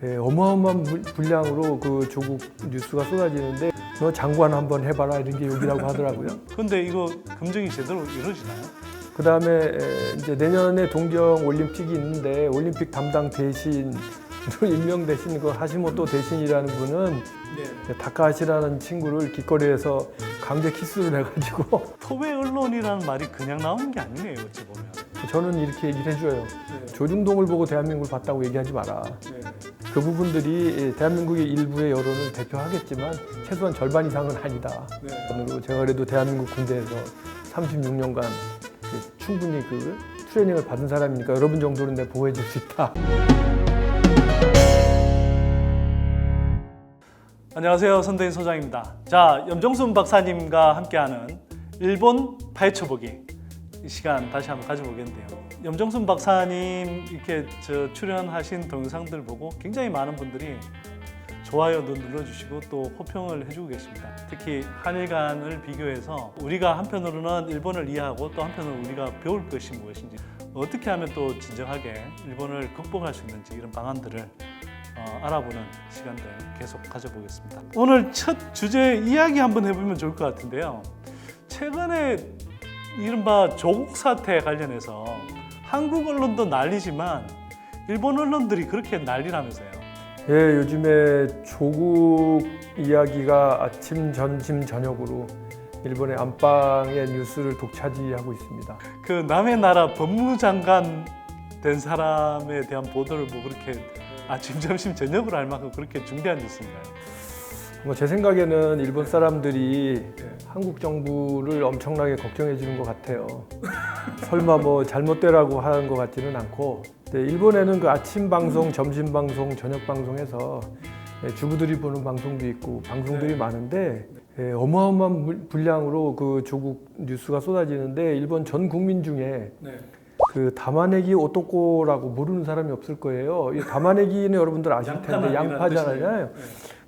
어마어마한 분량으로 그 조국 뉴스가 쏟아지는데 너 장관 한번 해봐라 이런 게 여기라고 하더라고요. 근데 이거 검증이 제대로 이루어지나요? 그 다음에 이제 내년에 동경 올림픽이 있는데 올림픽 담당 대신으로 임명되신 그 하시모토 대신이라는 분은 다카하시라는 친구를 길거리에서 강제 키스를 해가지고 토베 언론이라는 말이 그냥 나오는 게 아니네요, 어찌 보면. 저는 이렇게 얘기를 해줘요. 조중동을 보고 대한민국을 봤다고 얘기하지 마라. 그 부분들이 대한민국의 일부의 여론을 대표하겠지만 최소한 절반 이상은 아니다. 오늘 제가 그래도 대한민국 군대에서 36년간 충분히 그 트레이닝을 받은 사람이니까 여러분 정도는 내가 보호해 줄 수 있다. 안녕하세요, 선대인 소장입니다. 자, 염정순 박사님과 함께하는 일본 파헤쳐보기 이 시간 다시 한번 가져보겠는데요. 염정순 박사님 이렇게 출연하신 동영상들 보고 굉장히 많은 분들이 좋아요도 눌러주시고 또 호평을 해주고 계십니다. 특히 한일 간을 비교해서 우리가 한편으로는 일본을 이해하고 또 한편으로는 우리가 배울 것이 무엇인지 어떻게 하면 또 진정하게 일본을 극복할 수 있는지 이런 방안들을 알아보는 시간들 계속 가져보겠습니다. 오늘 첫 주제 이야기 한번 해보면 좋을 것 같은데요. 최근에 이른바 조국 사태 관련해서 한국 언론도 난리지만 일본 언론들이 그렇게 난리라면서요. 예, 요즘에 조국 이야기가 아침, 점심, 저녁으로 일본의 안방의 뉴스를 독차지하고 있습니다. 그 남의 나라 법무장관 된 사람에 대한 보도를 뭐 그렇게 아침, 점심, 저녁으로 할 만큼 그렇게 중대한 뉴스인가요? 제 생각에는 일본 사람들이 한국 정부를 엄청나게 걱정해 주는 것 같아요. 설마 뭐 잘못되라고 하는 것 같지는 않고, 일본에는 그 아침 방송, 점심 방송, 저녁 방송에서 주부들이 보는 방송도 있고 방송들이 많은데 어마어마한 분량으로 그 조국 뉴스가 쏟아지는데 일본 전 국민 중에 그 다마네기 오토코라고 모르는 사람이 없을 거예요. 이 다마네기는 여러분들 아실 텐데 양파잖아요.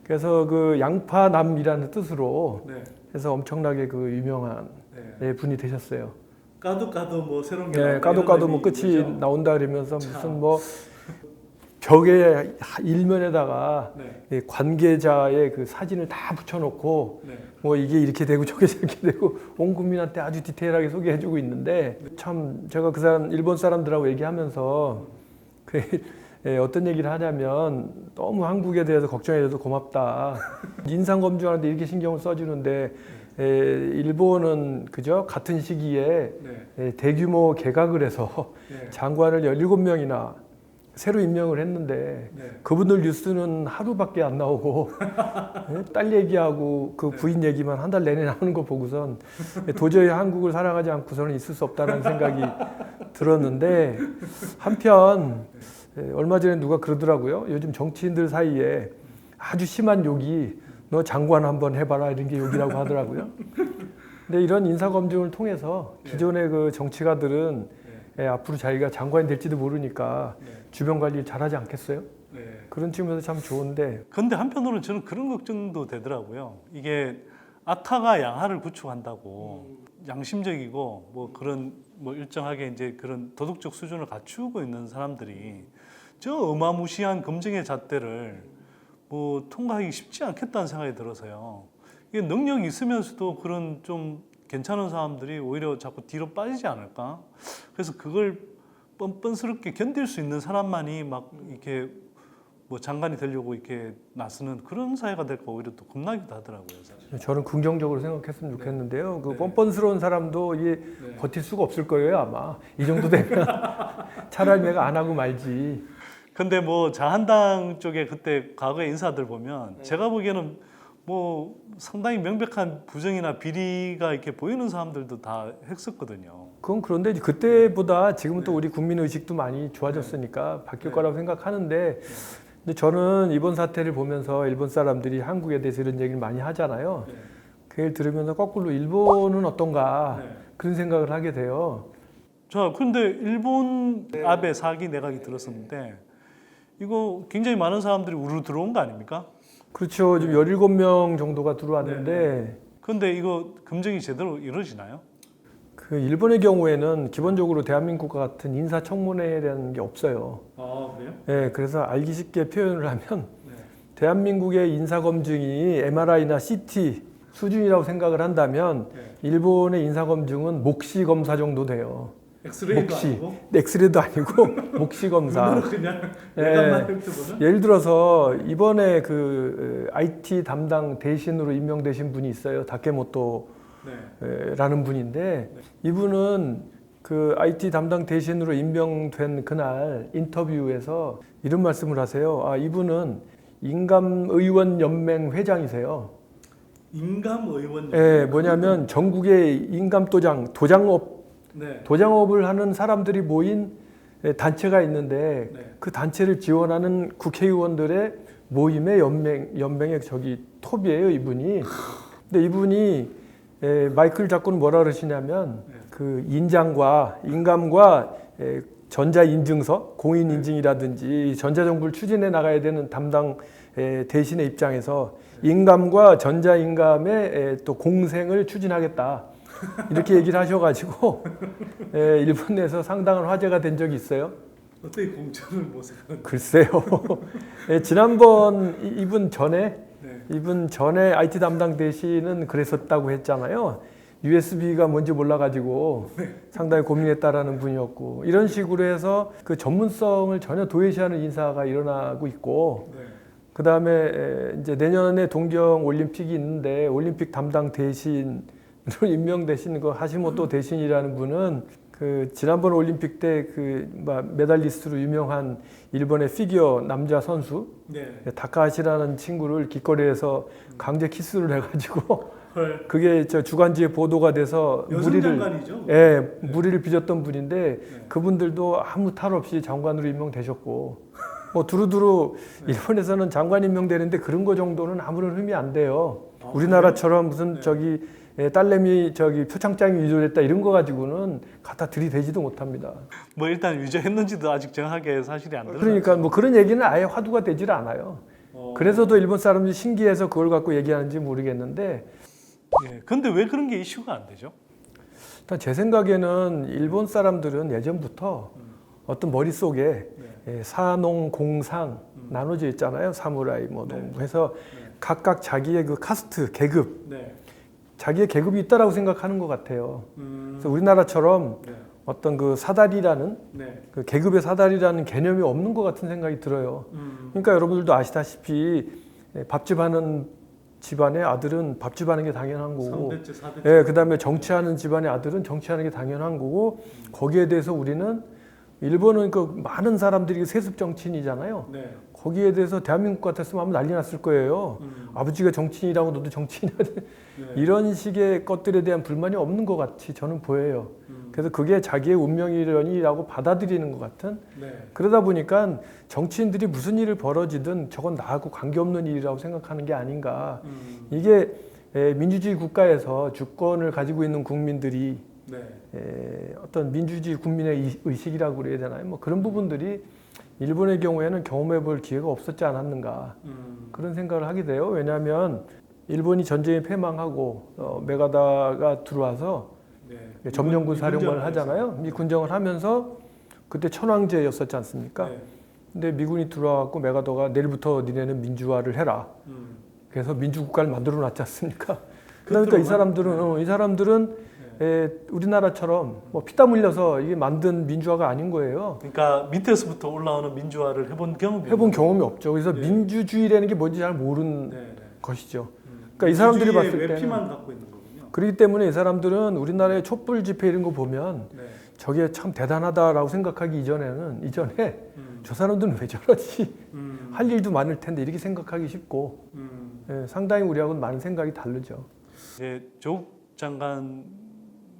그래서 그 양파남이라는 뜻으로 해서 엄청나게 그 유명한 분이 되셨어요. 까도 뭐 새로운 게 까도 뭐 끝이 나온다 그러면서 무슨 뭐 벽에 일면에다가 관계자의 그 사진을 다 붙여놓고 뭐 이게 이렇게 되고 저게 저렇게 되고 온 국민한테 아주 디테일하게 소개해주고 있는데 참 제가 그 사람 일본 사람들하고 얘기하면서 어떤 얘기를 하냐면 너무 한국에 대해서 걱정해줘서 고맙다. 인상검증하는데 이렇게 신경을 써주는데 일본은 그저 같은 시기에 대규모 개각을 해서 장관을 17명이나 새로 임명을 했는데 그분들 뉴스는 하루밖에 안 나오고 딸 얘기하고 그 부인 얘기만 한 달 내내 나오는 거 보고선 도저히 한국을 사랑하지 않고서는 있을 수 없다는 생각이 들었는데 한편 얼마 전에 누가 그러더라고요. 요즘 정치인들 사이에 아주 심한 욕이 너 장관 한번 해봐라 이런 게 욕이라고 하더라고요. 근데 이런 인사검증을 통해서 기존의 그 정치가들은 앞으로 자기가 장관이 될지도 모르니까 주변 관리를 잘하지 않겠어요? 그런 측면에서 참 좋은데. 근데 한편으로는 저는 그런 걱정도 되더라고요. 이게 악화가 양화를 구축한다고 양심적이고 뭐 그런 뭐 일정하게 이제 그런 도덕적 수준을 갖추고 있는 사람들이 저 어마무시한 검증의 잣대를 뭐 통과하기 쉽지 않겠다는 생각이 들어서요. 이게 능력이 있으면서도 그런 좀 괜찮은 사람들이 오히려 자꾸 뒤로 빠지지 않을까? 그래서 그걸 뻔뻔스럽게 견딜 수 있는 사람만이 막 이렇게 뭐 장관이 되려고 이렇게 나서는 그런 사회가 될까 오히려 또 겁나기도 하더라고요. 사실. 저는 긍정적으로 생각했으면 좋겠는데요. 그 뻔뻔스러운 사람도 이게 버틸 수가 없을 거예요 아마. 이 정도 되면 차라리 내가 안 하고 말지. 근데 뭐 자한당 쪽에 그때 과거의 인사들 보면 제가 보기에는 뭐 상당히 명백한 부정이나 비리가 이렇게 보이는 사람들도 다 했었거든요. 그건 그런데 그때보다 지금은 또 우리 국민 의식도 많이 좋아졌으니까 바뀔 거라고 생각하는데 근데 저는 이번 사태를 보면서 일본 사람들이 한국에 대해서 이런 얘기를 많이 하잖아요. 그 얘기를 들으면서 거꾸로 일본은 어떤가 그런 생각을 하게 돼요. 자, 그런데 일본 아베 4기 내각이 들었었는데 이거 굉장히 많은 사람들이 우르르 들어온 거 아닙니까? 그렇죠. 지금 17명 정도가 들어왔는데 그런데 이거 검증이 제대로 이루어지나요? 그 일본의 경우에는 기본적으로 대한민국과 같은 인사청문회라는 게 없어요. 아 그래요? 예, 그래서 알기 쉽게 표현을 하면 네. 대한민국의 인사검증이 MRI나 CT 수준이라고 생각을 한다면 네. 일본의 인사검증은 목시 검사 정도 돼요. 엑스레이도 아니고? 엑스레이도 아니고 목시 검사. 눈으로 그냥 내감만 훑어보는? 예를 들어서 이번에 그 IT 담당 대신으로 임명되신 분이 있어요. 다케모토 라는 분인데 이분은 그 IT 담당 대신으로 임명된 그날 인터뷰에서 이런 말씀을 하세요. 아, 이분은 인감의원연맹 회장이세요. 인감의원. 예, 뭐냐면 전국의 인감 도장업을 하는 사람들이 모인 단체가 있는데 그 단체를 지원하는 국회의원들의 모임의 연맹의 저기 톱이에요, 이분이. 근데 이분이 마이크를 잡고는 뭐라 그러시냐면 그 인감과 전자인증서, 공인인증이라든지 전자정부를 추진해 나가야 되는 담당 대신의 입장에서 인감과 전자인감의 또 공생을 추진하겠다. 이렇게 얘기를 하셔가지고 일본 내에서 상당한 화제가 된 적이 있어요. 어떻게 공천을 모색하는? 글쎄요. 지난번 이분 전에 IT 담당 대신은 그랬었다고 했잖아요. USB가 뭔지 몰라가지고 상당히 고민했다라는 분이었고 이런 식으로 해서 그 전문성을 전혀 도외시하는 인사가 일어나고 있고 그 다음에 이제 내년에 동경 올림픽이 있는데 올림픽 담당 대신으로 임명되신 그 하시모토 대신이라는 분은 그 지난번 올림픽 때 그 메달리스트로 유명한 일본의 피겨 남자 선수 다카하시라는 친구를 길거리에서 강제 키스를 해가지고 그게 저 주간지에 보도가 돼서 무리를 빚었던 분인데 그분들도 아무 탈 없이 장관으로 임명되셨고 뭐 두루두루 일본에서는 장관 임명되는데 그런 거 정도는 아무런 흠이 안 돼요. 우리나라처럼 무슨 저기 딸내미 저기 표창장이 위조됐다 이런 거 가지고는 갖다 들이대지도 못합니다. 뭐 일단 위조했는지도 아직 정확하게 사실이 안 드러나죠. 그러니까 뭐 그런 얘기는 아예 화두가 되질 않아요. 그래서도 일본 사람들이 신기해서 그걸 갖고 얘기하는지 모르겠는데. 근데 왜 그런 게 이슈가 안 되죠? 일단 제 생각에는 일본 사람들은 예전부터 어떤 머릿속에 사농, 공상 나눠져 있잖아요. 사무라이, 뭐 농부 해서 각각 자기의 그 카스트, 계급 자기의 계급이 있다라고 생각하는 것 같아요. 그래서 우리나라처럼 어떤 그 사다리라는 그 계급의 사다리라는 개념이 없는 것 같은 생각이 들어요. 그러니까 여러분들도 아시다시피 밥집 하는 집안의 아들은 밥집 하는 게 당연한 거고, 3대째, 4대째. 그다음에 정치하는 집안의 아들은 정치하는 게 당연한 거고, 거기에 대해서 우리는 일본은 그 많은 사람들이 세습 정치인이잖아요. 거기에 대해서 대한민국 같았으면 아마 난리 났을 거예요. 아버지가 정치인이라고 너도 정치인이야. 이런 식의 것들에 대한 불만이 없는 것 같이 저는 보여요. 그래서 그게 자기의 운명이라고 받아들이는 것 같은. 그러다 보니까 정치인들이 무슨 일을 벌어지든 저건 나하고 관계없는 일이라고 생각하는 게 아닌가. 이게 민주주의 국가에서 주권을 가지고 있는 국민들이 어떤 민주주의 국민의 의식이라고 그래야 되나요? 뭐 그런 부분들이 일본의 경우에는 경험해 볼 기회가 없었지 않았는가 그런 생각을 하게 돼요. 왜냐하면 일본이 전쟁에 패망하고 메가다가 들어와서 점령군 사령관을 하잖아요. 미군정을 하면서 그때 천황제였었지 않습니까? 근데 미군이 들어와갖고 메가더가 내일부터 니네는 민주화를 해라. 그래서 민주국가를 만들어 놨지 않습니까? 그러니까 이 사람들은 우리나라처럼 뭐 피땀 흘려서 이게 만든 민주화가 아닌 거예요. 그러니까 밑에서부터 올라오는 민주화를 해본 경험이 없죠. 그래서 민주주의라는 게 뭔지 잘 모르는 것이죠. 그러니까 이 사람들이 봤을 때는 외피만 갖고 있는 거군요. 그렇기 때문에 이 사람들은 우리나라의 촛불 집회 이런 거 보면 저게 참 대단하다라고 생각하기 이전에 저 사람들은 왜 저러지? 할 일도 많을 텐데 이렇게 생각하기 쉽고 상당히 우리하고는 많은 생각이 다르죠. 조국 장관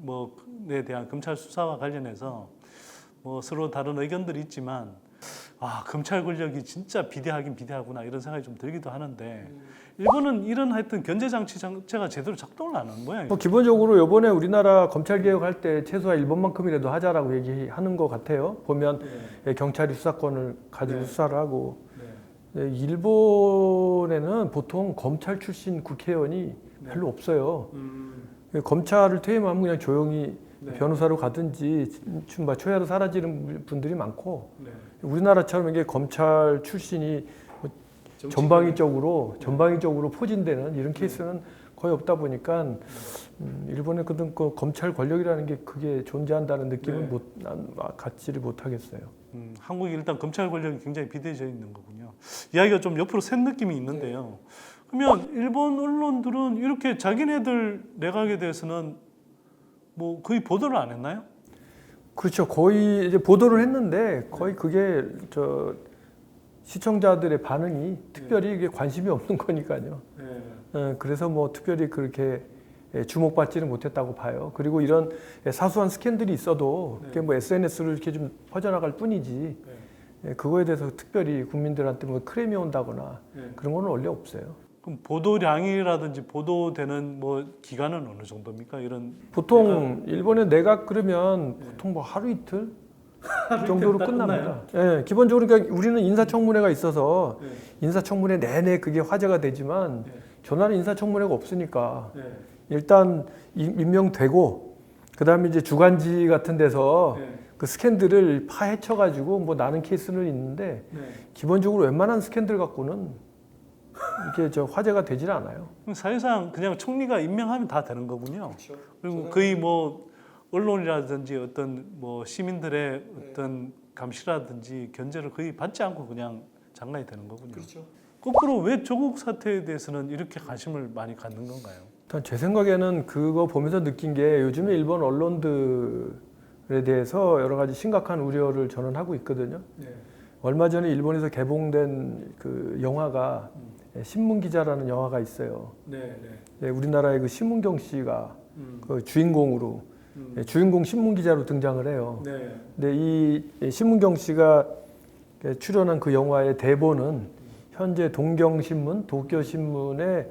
뭐에 대한 검찰 수사와 관련해서 뭐 서로 다른 의견들이 있지만 검찰 권력이 진짜 비대하긴 비대하구나 이런 생각이 좀 들기도 하는데 일본은 이런 하여튼 견제 장치 자체가 제대로 작동을 안 하는 모양이에요. 기본적으로 이번에 우리나라 검찰 개혁할 때 최소한 일본만큼이라도 하자라고 얘기하는 것 같아요. 보면 경찰이 수사권을 가지고 수사를 하고 일본에는 보통 검찰 출신 국회의원이 별로 없어요. 검찰을 퇴임하면 그냥 조용히 변호사로 가든지 초야로 사라지는 분들이 많고 네. 우리나라처럼 이게 검찰 출신이 전방위적으로 포진되는 이런 케이스는 거의 없다 보니까 일본의 그 검찰 권력이라는 게 그게 존재한다는 느낌을 갖지를 못하겠어요. 한국이 일단 검찰 권력이 굉장히 비대해져 있는 거군요. 이야기가 좀 옆으로 샌 느낌이 있는데요. 그러면 일본 언론들은 이렇게 자기네들 내각에 대해서는 뭐 거의 보도를 안 했나요? 그렇죠. 거의 이제 보도를 했는데 거의 그게 시청자들의 반응이 특별히 이게 관심이 없는 거니까요. 그래서 뭐 특별히 그렇게 주목받지는 못했다고 봐요. 그리고 이런 사소한 스캔들이 있어도 그게 뭐 SNS로 이렇게 좀 퍼져나갈 뿐이지 그거에 대해서 특별히 국민들한테 뭐 크레임이 온다거나 그런 건 원래 없어요. 그럼 보도량이라든지 보도되는 뭐 기간은 어느 정도입니까? 이런 보통 일본의 내각 그러면 보통 뭐 하루 이틀 정도로 끝납니다. 예, 기본적으로 그러니까 우리는 인사청문회가 있어서 인사청문회 내내 그게 화제가 되지만 전화는 인사청문회가 없으니까 일단 임명되고 그다음에 이제 주간지 같은 데서 그 스캔들을 파헤쳐가지고 뭐 나는 케이스는 있는데 기본적으로 웬만한 스캔들 갖고는 이게 화제가 되질 않아요. 그럼 사실상 그냥 총리가 임명하면 다 되는 거군요. 그렇죠. 그리고 거의 뭐 언론이라든지 어떤 뭐 시민들의 어떤 감시라든지 견제를 거의 받지 않고 그냥 장관이 되는 거군요. 그렇죠. 거꾸로 왜 조국 사태에 대해서는 이렇게 관심을 많이 갖는 건가요? 일단 제 생각에는 그거 보면서 느낀 게 요즘에 일본 언론들에 대해서 여러 가지 심각한 우려를 저는 하고 있거든요. 얼마 전에 일본에서 개봉된 그 영화가 신문 기자라는 영화가 있어요. 우리나라의 그 신문경 씨가 그 주인공으로 주인공 신문 기자로 등장을 해요. 근데 이 신문경 씨가 출연한 그 영화의 대본은 현재 동경신문, 도쿄신문의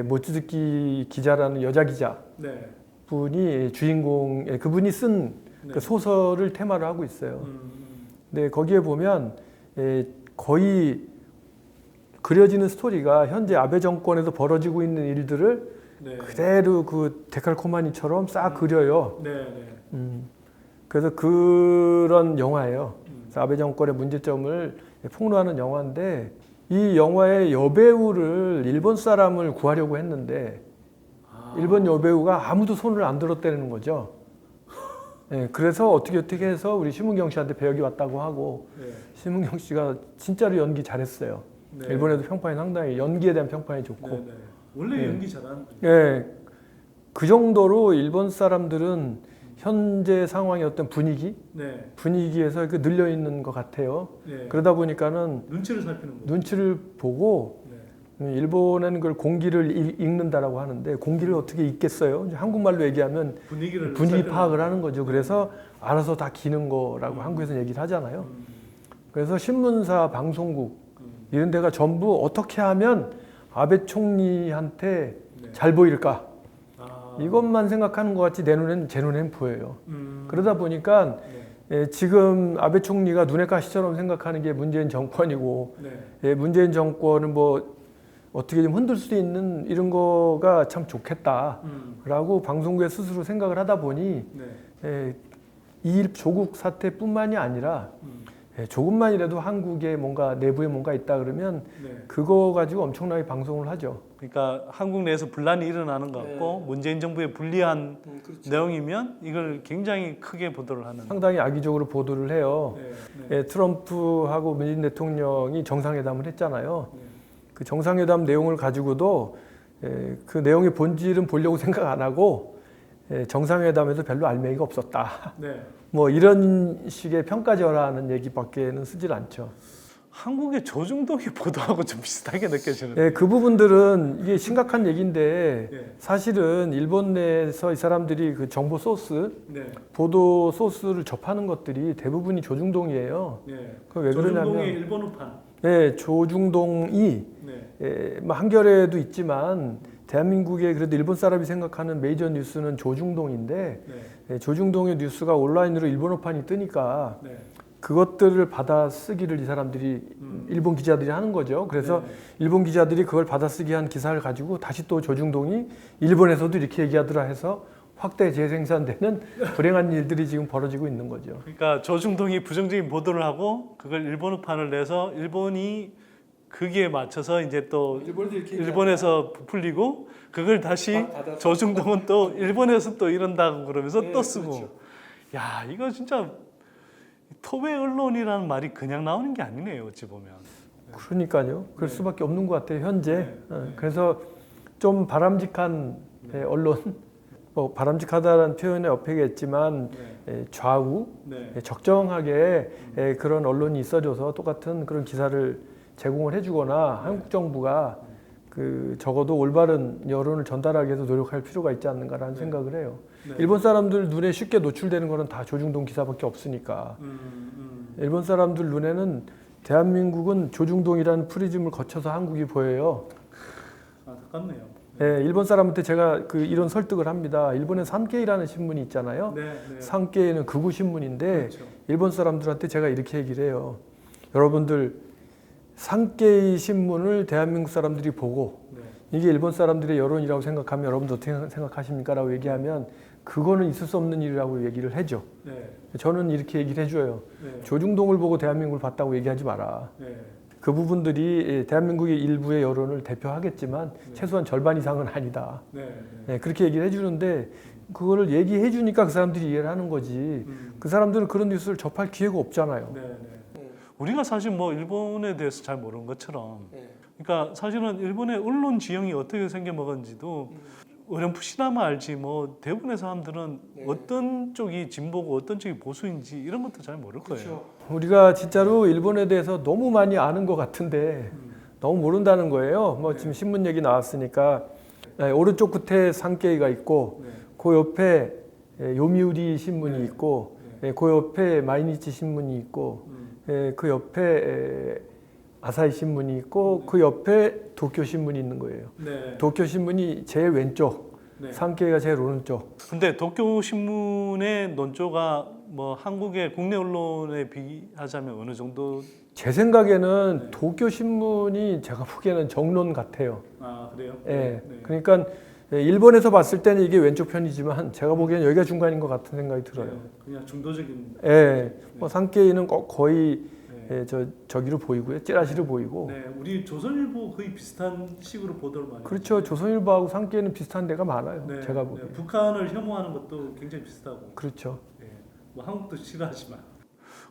모츠즈키 기자라는 여자 기자 분이 그분이 쓴 그 소설을 테마로 하고 있어요. 근데 거기에 보면 거의 그려지는 스토리가 현재 아베 정권에서 벌어지고 있는 일들을 그대로 그 데칼코마니처럼 싹 그려요. 그래서 그런 영화예요. 그래서 아베 정권의 문제점을 폭로하는 영화인데 이 영화의 여배우를 일본 사람을 구하려고 했는데 일본 여배우가 아무도 손을 안 들었다는 거죠. 그래서 어떻게 해서 우리 심은경 씨한테 배역이 왔다고 하고 심은경 씨가 진짜로 연기 잘했어요. 일본에도 평판이 상당히 연기에 대한 평판이 좋고 원래 연기 잘하는 그 정도로 일본 사람들은 현재 상황의 어떤 분위기에서 이렇게 늘려 있는 것 같아요. 그러다 보니까는 눈치를 살피는 거죠. 눈치를 보고 일본에는 그걸 공기를 읽는다라고 하는데 공기를 어떻게 읽겠어요? 이제 한국말로 얘기하면 분위기 파악을 하는 거죠. 그래서 알아서 다 기는 거라고 한국에서 얘기를 하잖아요. 그래서 신문사, 방송국 이런 데가 전부 어떻게 하면 아베 총리한테 잘 보일까? 이것만 생각하는 것 같지 내 눈엔 제 눈엔 보여요. 그러다 보니까 지금 아베 총리가 눈의 가시처럼 생각하는 게 문재인 정권이고 문재인 정권은 뭐 어떻게 좀 흔들 수 있는 이런 거가 참 좋겠다라고 방송국에 스스로 생각을 하다 보니 이 조국 사태뿐만이 아니라 조금만이라도 한국에 뭔가 내부에 뭔가 있다 그러면 그거 가지고 엄청나게 방송을 하죠. 그러니까 한국 내에서 분란이 일어나는 것 같고 문재인 정부에 불리한 내용이면 이걸 굉장히 크게 보도를 하는. 상당히 악의적으로 보도를 해요. 트럼프하고 문재인 대통령이 정상회담을 했잖아요. 그 정상회담 내용을 가지고도 그 내용의 본질은 보려고 생각 안 하고 정상회담에서 별로 알맹이가 없었다. 뭐 이런 식의 평가절하하는 얘기밖에는 쓰질 않죠. 한국의 조중동이 보도하고 좀 비슷하게 느껴지는데. 그 부분들은 이게 심각한 얘기인데 사실은 일본 내에서 이 사람들이 그 정보 소스, 보도 소스를 접하는 것들이 대부분이 조중동이에요. 그 왜 그러냐면 조중동의 일본어판. 조중동이 뭐 한겨레도 있지만 대한민국의 그래도 일본 사람이 생각하는 메이저 뉴스는 조중동인데 조중동의 뉴스가 온라인으로 일본어판이 뜨니까 그것들을 받아쓰기를 이 사람들이 일본 기자들이 하는 거죠. 그래서 일본 기자들이 그걸 받아쓰기 한 기사를 가지고 다시 또 조중동이 일본에서도 이렇게 얘기하더라 해서 확대 재생산되는 불행한 일들이 지금 벌어지고 있는 거죠. 그러니까 조중동이 부정적인 보도를 하고 그걸 일본어판을 내서 일본이 거기에 맞춰서 이제 또 일본에서 부풀리고 그걸 다시 조중동은 또 일본에서 또 이런다고 그러면서 또 쓰고. 그렇죠. 야, 이거 진짜 토베 언론이라는 말이 그냥 나오는 게 아니네요, 어찌 보면. 그러니까요. 그럴 수밖에 없는 것 같아요, 현재. 그래서 좀 바람직한 언론, 뭐 바람직하다는 표현에 어폐겠지만 좌우, 적정하게 그런 언론이 있어줘서 똑같은 그런 기사를 제공을 해주거나 한국 정부가 그 적어도 올바른 여론을 전달하기 위해서 노력할 필요가 있지 않는가라는 생각을 해요. 일본 사람들 눈에 쉽게 노출되는 거는 다 조중동 기사밖에 없으니까. 일본 사람들 눈에는 대한민국은 조중동이라는 프리즘을 거쳐서 한국이 보여요. 안타깝네요. 네, 일본 사람한테 제가 이런 설득을 합니다. 일본에 산케이라는 신문이 있잖아요. 산케이는 극우 신문인데 그렇죠. 일본 사람들한테 제가 이렇게 얘기를 해요. 여러분들 산케이 신문을 대한민국 사람들이 보고 이게 일본 사람들의 여론이라고 생각하면 여러분들 어떻게 생각하십니까? 라고 얘기하면 그거는 있을 수 없는 일이라고 얘기를 해줘. 저는 이렇게 얘기를 해줘요. 조중동을 보고 대한민국을 봤다고 얘기하지 마라. 그 부분들이 대한민국의 일부의 여론을 대표하겠지만 최소한 절반 이상은 아니다. 그렇게 얘기를 해주는데 그거를 얘기해 주니까 그 사람들이 이해를 하는 거지. 그 사람들은 그런 뉴스를 접할 기회가 없잖아요. 우리가 사실 뭐 일본에 대해서 잘 모르는 것처럼 그러니까 사실은 일본의 언론 지형이 어떻게 생겨먹었는지도 어렴풋이나마 알지 뭐 대부분의 사람들은 어떤 쪽이 진보고 어떤 쪽이 보수인지 이런 것도 잘 모를 거예요. 우리가 진짜로 일본에 대해서 너무 많이 아는 것 같은데 너무 모른다는 거예요. 뭐 지금 신문 얘기 나왔으니까 오른쪽 끝에 산케이가 있고 그 옆에 요미우리 신문이 있고 그 옆에 마이니치 신문이 있고 그 옆에 아사히 신문이 있고 그 옆에 도쿄 신문이 있는 거예요. 도쿄 신문이 제일 왼쪽, 산케이가 제일 오른쪽. 근데 도쿄 신문의 논조가 뭐 한국의 국내 언론에 비하자면 어느 정도? 제 생각에는 도쿄 신문이 제가 보기에는 정론 같아요. 아, 그래요? 그러니까 일본에서 봤을 때는 이게 왼쪽 편이지만 제가 보기에는 여기가 중간인 것 같은 생각이 들어요. 그냥 중도적인. 뭐 산케이는 거의 저기로 보이고요, 찌라시로 보이고. 우리 조선일보 거의 비슷한 식으로 보도를 많이. 그렇죠. 조선일보하고 산케이는 비슷한 데가 많아요. 제가 보기에. 북한을 혐오하는 것도 굉장히 비슷하고. 그렇죠. 뭐 한국도 싫어하지만.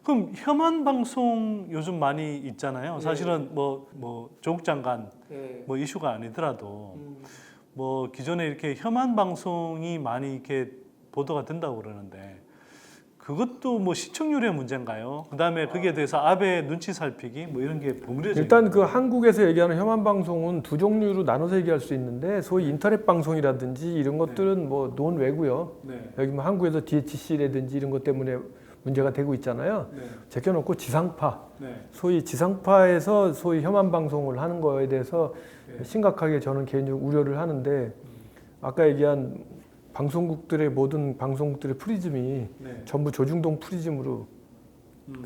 그럼 혐한 방송 요즘 많이 있잖아요. 사실은 뭐 조국 장관 뭐 이슈가 아니더라도 뭐 기존에 이렇게 혐한 방송이 많이 이렇게 보도가 된다고 그러는데 그것도 뭐 시청률의 문제인가요? 그다음에 거기에 대해서 아베 눈치 살피기 뭐 이런 게 버무려져 일단 그 한국에서 얘기하는 혐한 방송은 두 종류로 나눠서 얘기할 수 있는데 소위 인터넷 방송이라든지 이런 것들은 뭐 논외고요. 여기 뭐 한국에서 DHC라든지 이런 것 때문에 문제가 되고 있잖아요. 제껴놓고 지상파, 소위 지상파에서 소위 혐한 방송을 하는 거에 대해서 심각하게 저는 개인적으로 우려를 하는데 아까 얘기한 방송국들의 모든 방송국들의 프리즘이 전부 조중동 프리즘으로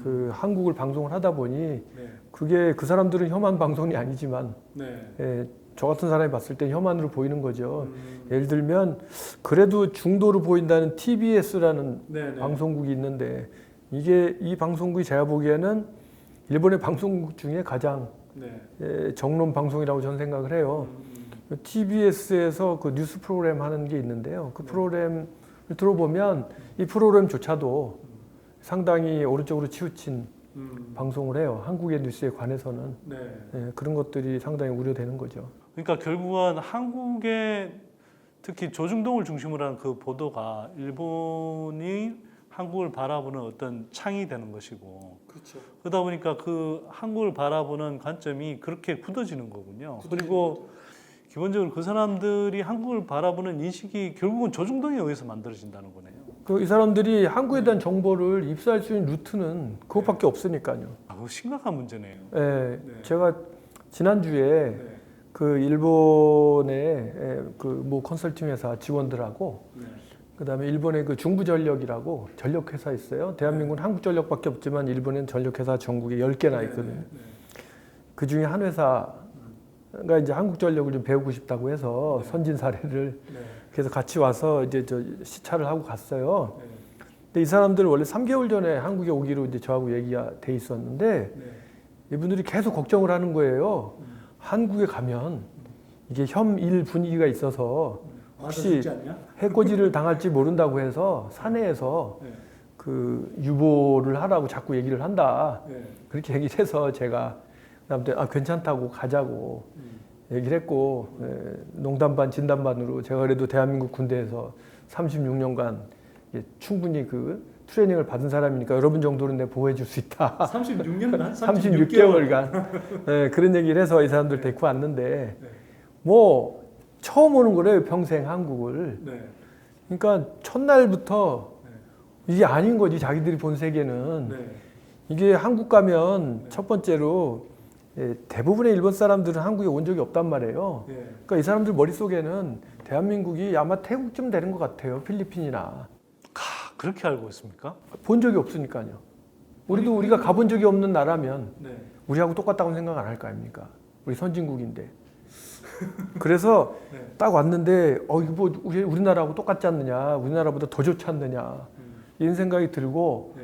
그 한국을 방송을 하다 보니 그게 그 사람들은 혐한 방송이 아니지만 저 같은 사람이 봤을 때 혐한으로 보이는 거죠. 예를 들면 그래도 중도로 보인다는 TBS라는 방송국이 있는데 이 방송국이 제가 보기에는 일본의 방송국 중에 가장 정론 방송이라고 저는 생각을 해요. TBS에서 그 뉴스 프로그램 하는 게 있는데요. 그 프로그램을 들어보면 이 프로그램조차도 상당히 오른쪽으로 치우친 방송을 해요. 한국의 뉴스에 관해서는. 그런 것들이 상당히 우려되는 거죠. 그러니까 결국은 한국의 특히 조중동을 중심으로 한 그 보도가 일본이 한국을 바라보는 어떤 창이 되는 것이고 그러다 보니까 그 한국을 바라보는 관점이 그렇게 굳어지는 거군요. 그리고 기본적으로 그 사람들이 한국을 바라보는 인식이 결국은 조중동에 의해서 만들어진다는 거네요. 이 사람들이 한국에 대한 정보를 입수할 수 있는 루트는 그것밖에 없으니까요. 그거 심각한 문제네요. 제가 지난주에 그 일본의 그 모 컨설팅 회사 직원들하고 그다음에 일본의 그 중부전력이라고 전력 회사 있어요. 대한민국은 한국전력밖에 없지만 일본엔 전력 회사 전국에 10개나 있거든요. 그 중에 한 회사 이제 한국전력을 좀 배우고 싶다고 해서 선진 사례를 그래서 같이 와서 이제 저 시찰을 하고 갔어요. 근데 이 사람들 원래 3개월 전에 한국에 오기로 이제 저하고 얘기가 돼 있었는데 이분들이 계속 걱정을 하는 거예요. 한국에 가면 이게 혐일 분위기가 있어서 혹시 해코지를 당할지 모른다고 해서 사내에서 그 유보를 하라고 자꾸 얘기를 한다. 그렇게 얘기를 해서 제가 그다음에 괜찮다고 가자고 얘기를 했고 농담 반 진담 반으로 제가 그래도 대한민국 군대에서 36년간 충분히 그 트레이닝을 받은 사람이니까 여러분 정도는 내 보호해 줄 수 있다. 36년간? 36개월간 그런 얘기를 해서 이 사람들 데리고 왔는데 뭐 처음 오는 거래요. 평생 한국을. 그러니까 첫날부터 이게 아닌 거지. 자기들이 본 세계는. 이게 한국 가면 첫 번째로 대부분의 일본 사람들은 한국에 온 적이 없단 말이에요. 그러니까 이 사람들 머릿속에는 대한민국이 아마 태국쯤 되는 것 같아요. 필리핀이나. 그렇게 알고 있습니까? 본 적이 없으니까요. 우리가 가본 적이 없는 나라면 우리하고 똑같다고 생각 안 할 거 아닙니까? 우리 선진국인데. 그래서 딱 왔는데 이거 뭐 우리나라하고 똑같지 않느냐, 우리나라보다 더 좋지 않느냐 이런 생각이 들고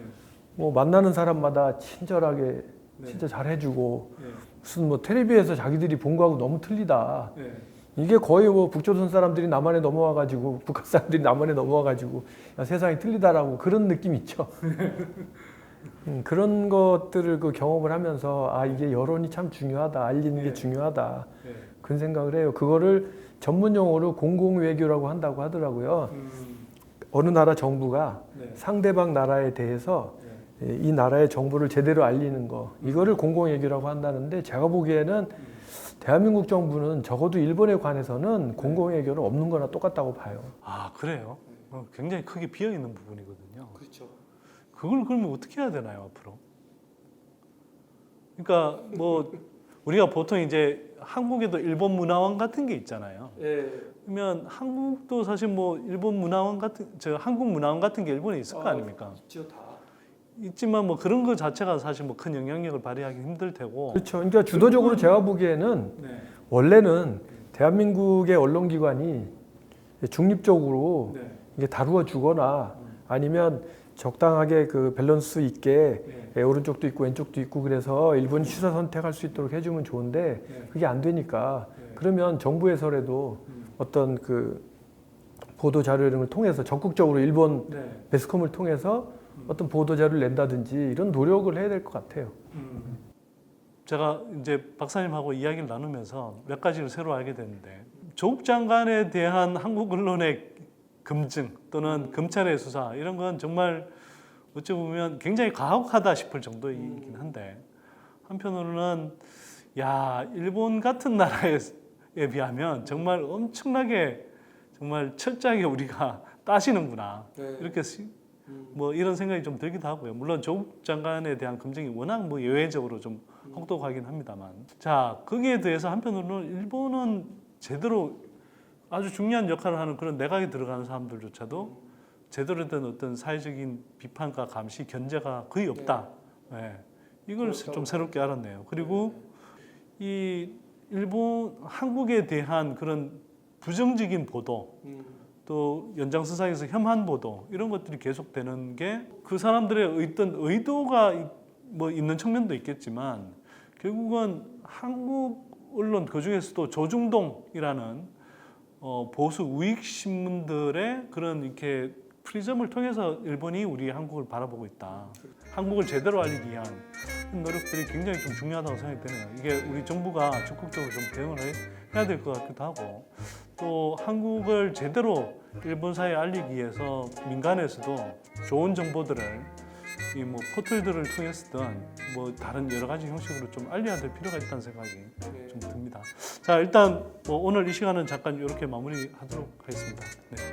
뭐 만나는 사람마다 친절하게 진짜 잘해주고 무슨 뭐 텔레비에서 자기들이 본 거하고 너무 틀리다. 이게 거의 뭐 북조선 사람들이 남한에 넘어와가지고 북한 사람들이 남한에 넘어와가지고 야, 세상이 틀리다라고 그런 느낌 있죠. 그런 것들을 그 경험을 하면서 이게 여론이 참 중요하다, 알리는 게 중요하다 그런 생각을 해요. 그거를 전문 용어로 공공외교라고 한다고 하더라고요. 어느 나라 정부가 상대방 나라에 대해서 이 나라의 정보를 제대로 알리는 거 이거를 공공외교라고 한다는데 제가 보기에는 대한민국 정부는 적어도 일본에 관해서는 공공외교는 없는 거나 똑같다고 봐요. 그래요? 굉장히 크게 비어있는 부분이거든요. 그렇죠. 그걸 그러면 어떻게 해야 되나요, 앞으로? 그러니까 뭐 우리가 보통 이제 한국에도 일본 문화원 같은 게 있잖아요. 그러면 한국도 사실 뭐 일본 문화원 같은 한국 문화원 같은 게 일본에 있을 거 아닙니까? 있죠, 다. 있지만 뭐 그런 거 자체가 사실 뭐 큰 영향력을 발휘하기 힘들 테고. 그렇죠. 그러니까 주도적으로 제가 보기에는 원래는 대한민국의 언론기관이 중립적으로 이게 다루어 주거나 아니면 적당하게 그 밸런스 있게 오른쪽도 있고 왼쪽도 있고 그래서 일본이 취사 선택할 수 있도록 해주면 좋은데 그게 안 되니까 그러면 정부에서라도 어떤 그 보도 자료 이런 걸 통해서 적극적으로 일본 매스컴을 통해서 어떤 보도 자료를 낸다든지 이런 노력을 해야 될 것 같아요. 제가 이제 박사님하고 이야기를 나누면서 몇 가지를 새로 알게 됐는데 조국 장관에 대한 한국 언론의 검증 또는 검찰의 수사 이런 건 정말 어찌 보면 굉장히 가혹하다 싶을 정도이긴 한데 한편으로는 일본 같은 나라에 비하면 정말 엄청나게 정말 철저하게 우리가 따지는구나 이렇게 뭐 이런 생각이 좀 들기도 하고요. 물론 조국 장관에 대한 검증이 워낙 뭐 예외적으로 좀 혹독하긴 합니다만 자 거기에 대해서 한편으로는 일본은 제대로 아주 중요한 역할을 하는 그런 내각에 들어가는 사람들조차도 제대로 된 어떤 사회적인 비판과 감시, 견제가 거의 없다. 이걸 좀 새롭게 알았네요. 그리고 이 일본, 한국에 대한 그런 부정적인 보도, 또 연장선상에서 혐한 보도 이런 것들이 계속되는 게 그 사람들의 어떤 의도가 뭐 있는 측면도 있겠지만 결국은 한국 언론 그 중에서도 조중동이라는 보수 우익 신문들의 그런 이렇게 프리즘을 통해서 일본이 우리 한국을 바라보고 있다. 한국을 제대로 알리기 위한 노력들이 굉장히 좀 중요하다고 생각이 드네요. 이게 우리 정부가 적극적으로 좀 대응을 해야 될 것 같기도 하고 또 한국을 제대로 일본 사회에 알리기 위해서 민간에서도 좋은 정보들을 이 뭐 포털들을 통해서든 뭐 다른 여러 가지 형식으로 좀 알려야 될 필요가 있다는 생각이 좀 듭니다. 자 일단 뭐 오늘 이 시간은 잠깐 이렇게 마무리하도록 하겠습니다. 네.